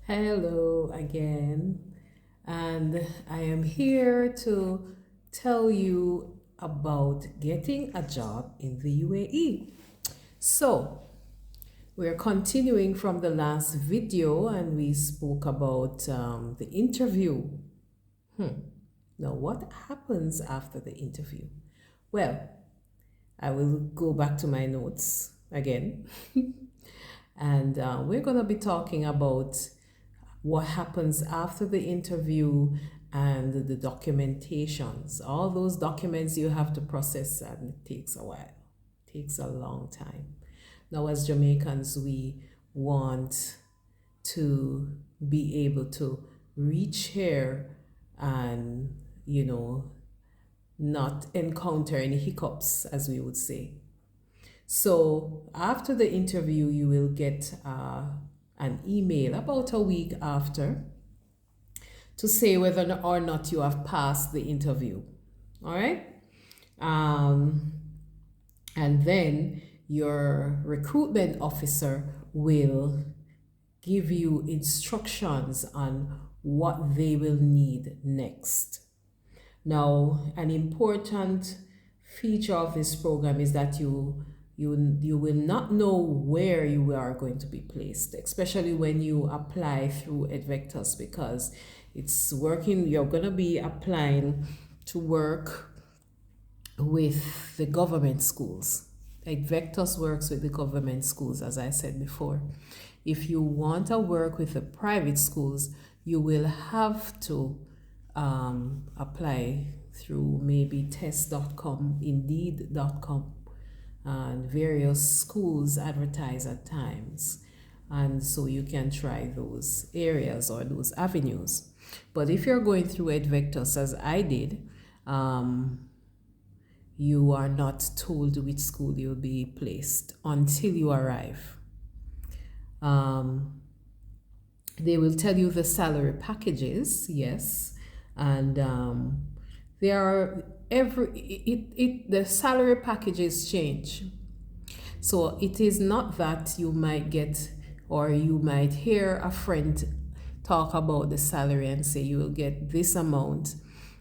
Hello again, and I am here to tell you about getting a job in the UAE. So, we're continuing from the last video, and we spoke about the interview. Now, what happens after the interview? Well, I will go back to my notes again, and we're going to be talking about what happens after the interview and the documentations. All those documents you have to process, and it takes a while, it takes a long time. Now, as Jamaicans, we want to be able to reach here and, not encounter any hiccups, as we would say. So after the interview, you will get an email about a week after to say whether or not you have passed the interview. All right. And then your recruitment officer will give you instructions on what they will need next. Now, an important feature of this program is that you will not know where you are going to be placed, especially when you apply through Advectus, because it's working. You're going to be applying to work with the government schools. Advectus works with the government schools, as I said before. If you want to work with the private schools, you will have to apply through maybe test.com, indeed.com, and various schools advertise at times. And so you can try those areas or those avenues. But if you're going through Advectus, as I did, you are not told which school you'll be placed until you arrive. They will tell you the salary packages, yes, and there are the salary packages change. So it is not that you might get, or you might hear a friend talk about the salary and say you will get this amount,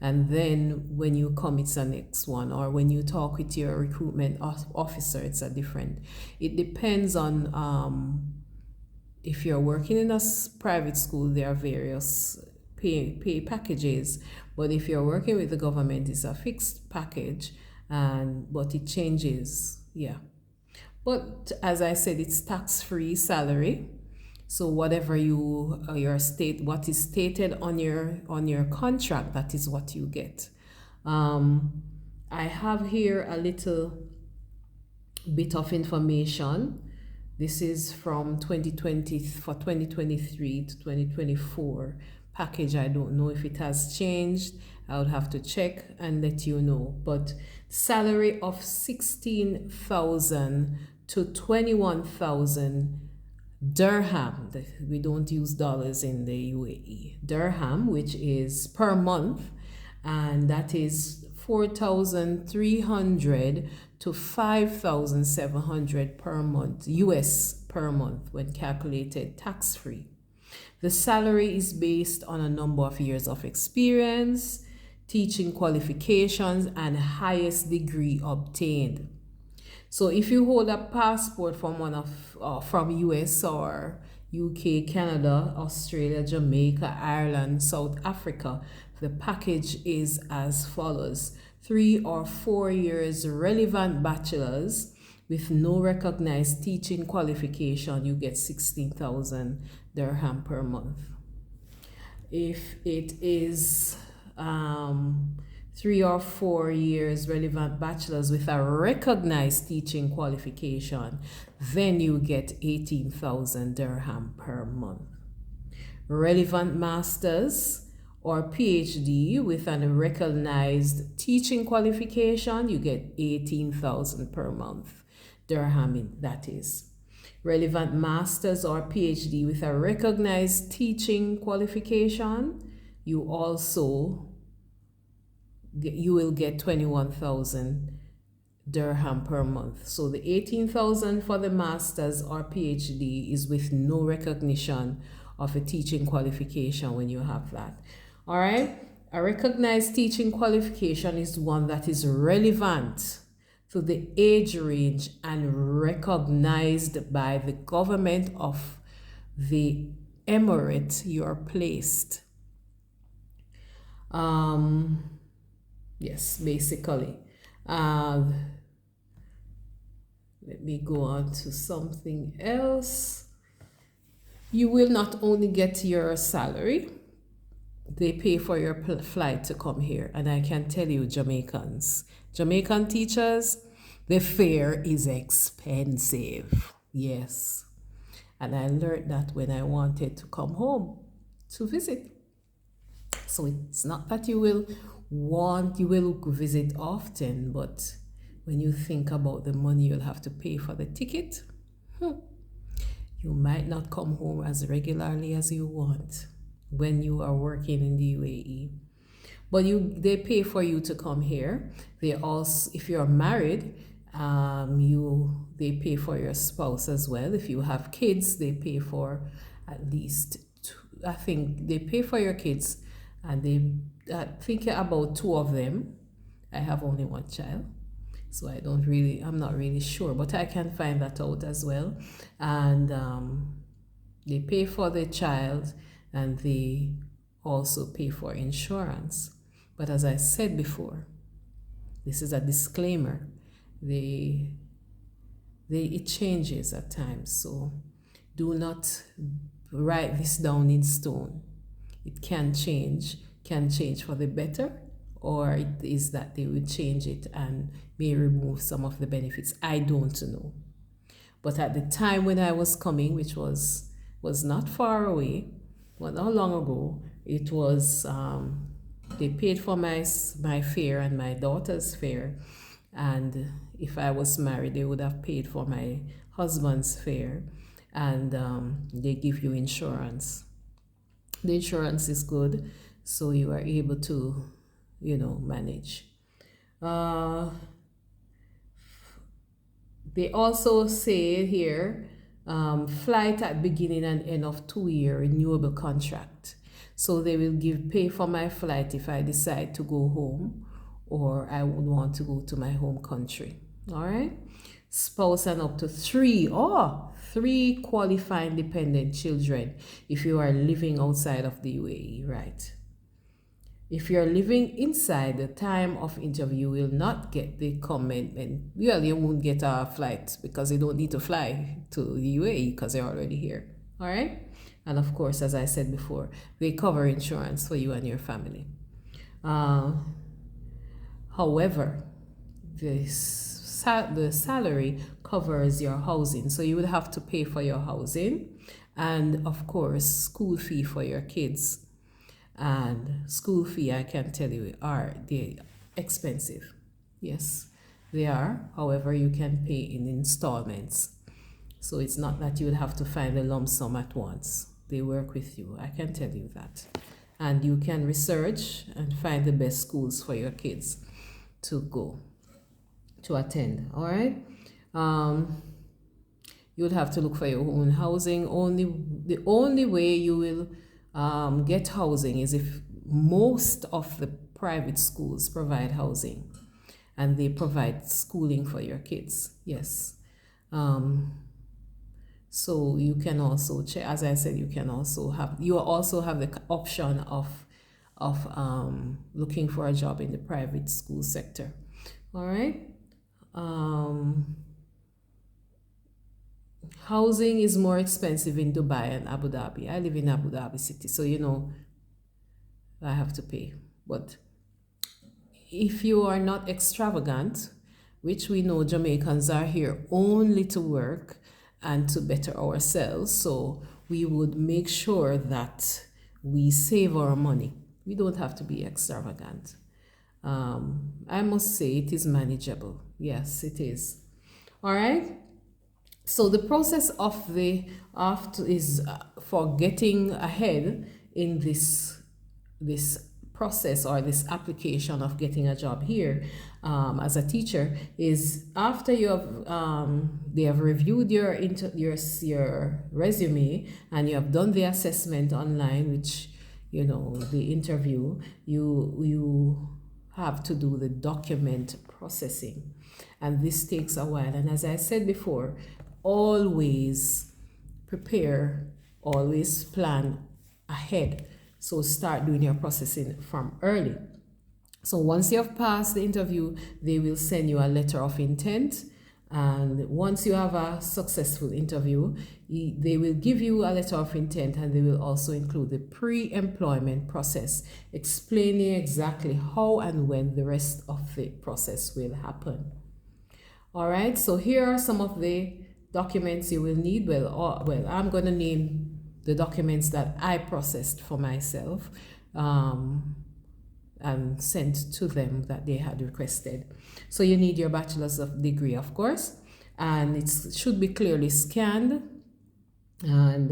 and then when you come it's the next one, or when you talk with your recruitment officer it's a different. It depends on if you're working in a private school, there are various pay packages, but if you're working with the government, it's a fixed package, but it changes. Yeah, but as I said, it's tax-free salary. So whatever what is stated on your contract, that is what you get. I have here a little bit of information. This is from 2020 for 2023 to 2024 package. I don't know if it has changed. I would have to check and let you know. But salary of 16,000 to 21,000 dirham. We don't use dollars in the UAE. Dirham, which is per month, and that is 4,300 to 5,700 per month, US per month, when calculated tax-free. The salary is based on a number of years of experience, teaching qualifications, and highest degree obtained. So if you hold a passport from from US or UK, Canada, Australia, Jamaica, Ireland, South Africa, the package is as follows: 3 or 4 years relevant bachelor's with no recognized teaching qualification, you get 16,000 dirham per month. If it is 3 or 4 years relevant bachelor's with a recognized teaching qualification, then you get 18,000 dirham per month. Relevant master's or PhD with a recognized teaching qualification, you get 18,000 per month. Dirham, that is. Relevant master's or PhD with a recognized teaching qualification, you will get 21,000 dirham per month. So the 18,000 for the master's or PhD is with no recognition of a teaching qualification when you have that. All right. A recognized teaching qualification is one that is relevant to the age range and recognized by the government of the emirate you are placed. Yes, basically. Let me go on to something else. You will not only get your salary, they pay for your flight to come here. And I can tell you, Jamaican teachers, the fare is expensive. Yes. And I learned that when I wanted to come home to visit. So it's not that you will visit often, but when you think about the money you'll have to pay for the ticket, you might not come home as regularly as you want when you are working in the UAE. But they pay for you to come here. They also, if you're married, they pay for your spouse as well. If you have kids, they pay for at least I think they pay for your kids, and I think about 2 of them. I have only 1 child, so I'm not really sure, but I can find that out as well. And they pay for the child, and they also pay for insurance. But as I said before, this is a disclaimer. It changes at times, so do not write this down in stone. It can change for the better, or it is that they will change it and may remove some of the benefits. I don't know. But at the time when I was coming, which was not far away, well, not long ago, it was they paid for my fare and my daughter's fare, and if I was married, they would have paid for my husband's fare, and they give you insurance. The insurance is good, so you are able to, manage. They also say here, flight at beginning and end of 2-year renewable contract. So they will pay for my flight if I decide to go home, or I would want to go to my home country. All right. Spouse and up to 3 qualifying dependent children if you are living outside of the UAE, right? If you're living inside, the time of interview will not get the commitment. Well, you won't get a flight because you don't need to fly to the UAE because you're already here. All right. And of course, as I said before, they cover insurance for you and your family. However, the salary covers your housing, so you would have to pay for your housing, and of course school fee for your kids. And school fee, I can tell you, they're expensive. Yes, they are. However, you can pay in installments, so it's not that you would have to find a lump sum at once. They work with you, I can tell you that. And you can research and find the best schools for your kids to go to attend. All right. You would have to look for your own housing. The only way you will get housing is if most of the private schools provide housing, and they provide schooling for your kids. Yes. So you can also check, as I said, you also have the option of looking for a job in the private school sector. All right. Housing is more expensive in Dubai and Abu Dhabi. I live in Abu Dhabi city, so I have to pay. But if you are not extravagant, which we know Jamaicans are here only to work and to better ourselves, so we would make sure that we save our money. We don't have to be extravagant. I must say it is manageable. Yes, it is. All right. So the process for getting ahead in this process or this application of getting a job here as a teacher is after you have they have reviewed your resume and you have done the assessment online, which the interview, you have to do the document processing, and this takes a while. And as I said before, always prepare, always plan ahead. So start doing your processing from early. So once you have passed the interview, they will send you a letter of intent. And once you have a successful interview, they will give you a letter of intent, and they will also include the pre-employment process, explaining exactly how and when the rest of the process will happen. All right, so here are some of the documents you will need. Well, I'm going to name the documents that I processed for myself and sent to them that they had requested. So you need your bachelor's degree, of course, and it should be clearly scanned, and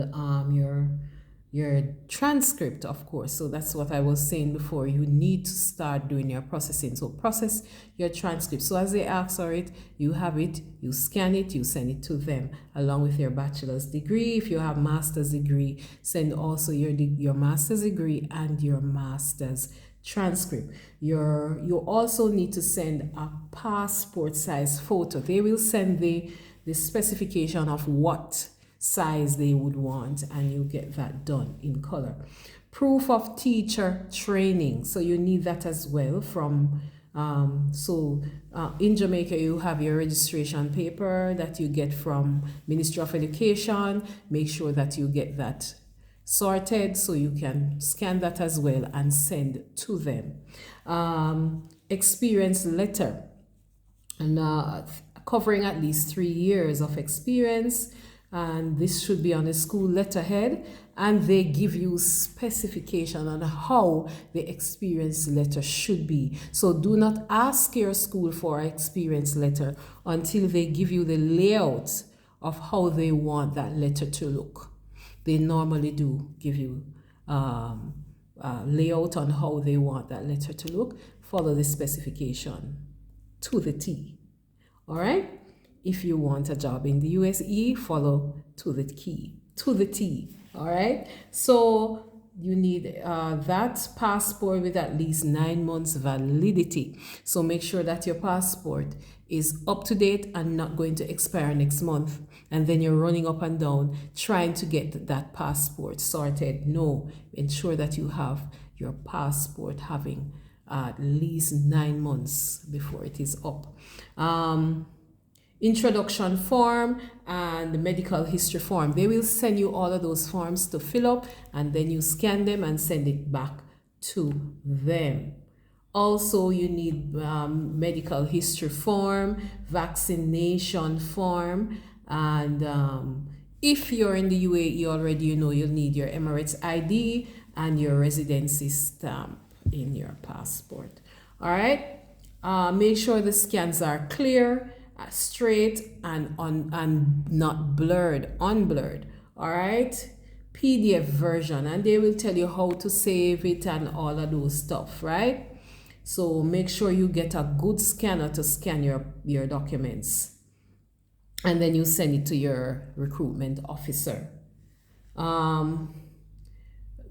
your transcript, of course. So that's what I was saying before. You need to start doing your processing. So process your transcript. So as they ask for it, you have it, you scan it, you send it to them along with your bachelor's degree. If you have master's degree, send also your master's degree and your master's transcript. You also need to send a passport size photo. They will send the specification of what size they would want, and you get that done in color. Proof of teacher training, so you need that as well from in Jamaica you have your registration paper that you get from Ministry of Education. Make sure that you get that sorted so you can scan that as well and send to them. Experience letter, and covering at least 3 years of experience, and this should be on a school letterhead, and they give you specification on how the experience letter should be. So do not ask your school for an experience letter until they give you the layout of how they want that letter to look. They normally do give you layout on how they want that letter to look. Follow the specification to the T. All right? If you want a job in the USE, follow to the T. All right? So you need that passport with at least 9 months validity. So make sure that your passport is up to date and not going to expire next month. And then you're running up and down trying to get that passport sorted. No, ensure that you have your passport having at least 9 months before it is up. Introduction form and the medical history form. They will send you all of those forms to fill up, and then you scan them and send it back to them. Also, you need medical history form, vaccination form, and if you're in the UAE already, you'll need your Emirates ID and your residency stamp in your passport. All right. Make sure the scans are clear, straight, and not unblurred. All right. PDF version, and they will tell you how to save it and all of those stuff, right? So make sure you get a good scanner to scan your documents, and then you send it to your recruitment officer.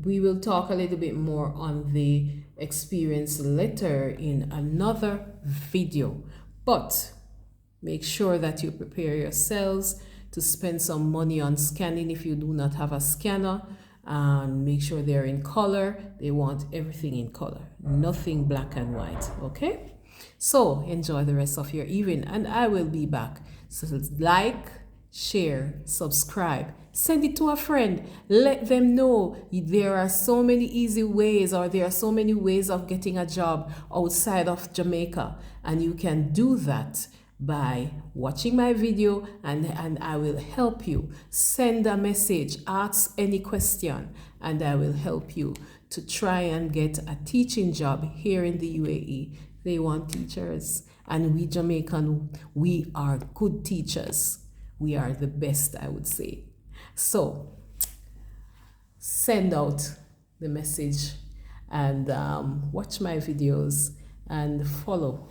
We will talk a little bit more on the experience letter in another video, but make sure that you prepare yourselves to spend some money on scanning if you do not have a scanner, and make sure they're in color. They want everything in color, nothing black and white. Okay, so enjoy the rest of your evening, and I will be back. So like, share, subscribe, send it to a friend, let them know there are so many easy ways, or there are so many ways of getting a job outside of Jamaica, and you can do that by watching my video, and I will help you. Send a message, ask any question, and I will help you to try and get a teaching job here in the UAE. They want teachers, and we Jamaican, we are good teachers. We are the best, I would say. So send out the message and watch my videos and follow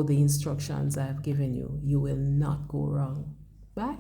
the instructions I've given you. You will not go wrong. Bye.